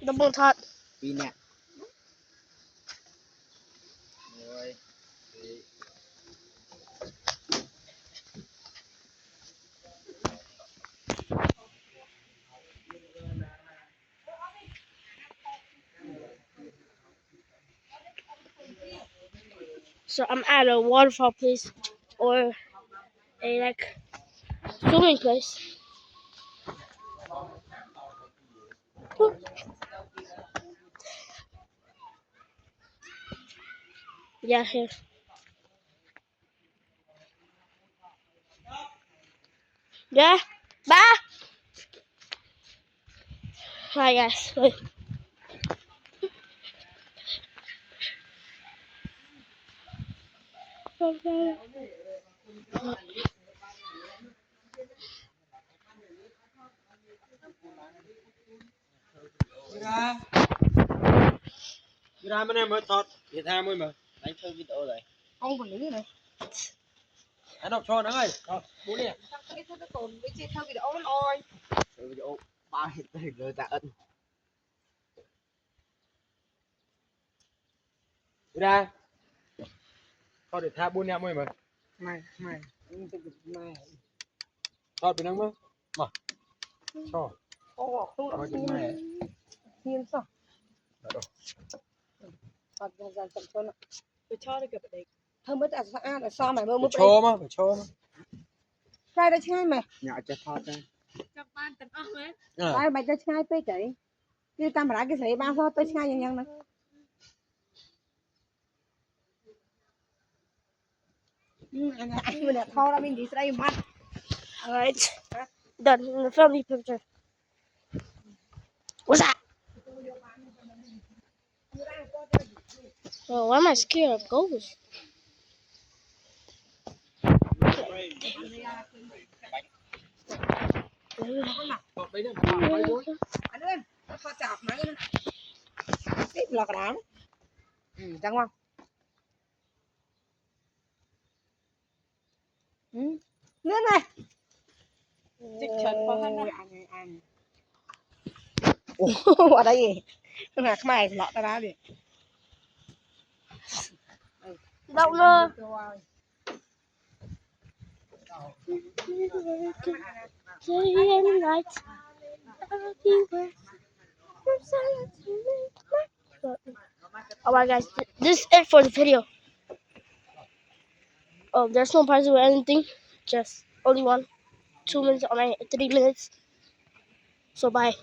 double thought. Pin nè. Rồi. So I'm at a waterfall place or a like swimming place. Yeah, here. Yeah, bye. Hi guys. Wait. Ra bên em mới thoát. Việt Nam mới mà. Đánh chơi video này. Ông còn lấy này. Anh đọc cho nó ơi. Rồi, bố đi. Cái thứ tồn với chơi theo video nó ôi. Chơi video ba hiện tình rồi tạ ân. Ra. Thôi để tha buôn em ơi mà. Mày. Thoát bên năng mới. Mà. Cho. Ồ, không Thôi được. chừng này. Hiên sao? Rồi. Phạt dần chậm chân ạ. Tôi cho được cái đấy. Thơm mới đã ăn là sao mày mới Phải cho mà, phải cho mà. Trai đã chơi mày. Nhỏ cho thoát ra. Trong ban tấn ốc ấy. Trai mày đã chơi pe chảy. Cái camera cái sấy ba sao tới chơi nhanh này. Anh mình đã thao ra mình đi đây mắt. Alright. Done in the family picture. What's that? Oh, why am I scared of ghosts? Anh ơi, kho chọc mà. Tiếp lọt đám. Chẳng không? Lên này. Dịch thuật có khăn Anh. Ở đây gì? Là mày lọt ra đi. Đâu nữa? Day and night, I'll be where from silence to midnight. Alright guys, this is it for the video. Oh, there's no parts or anything, just only 1, 2 minutes, or 3 minutes. So bye.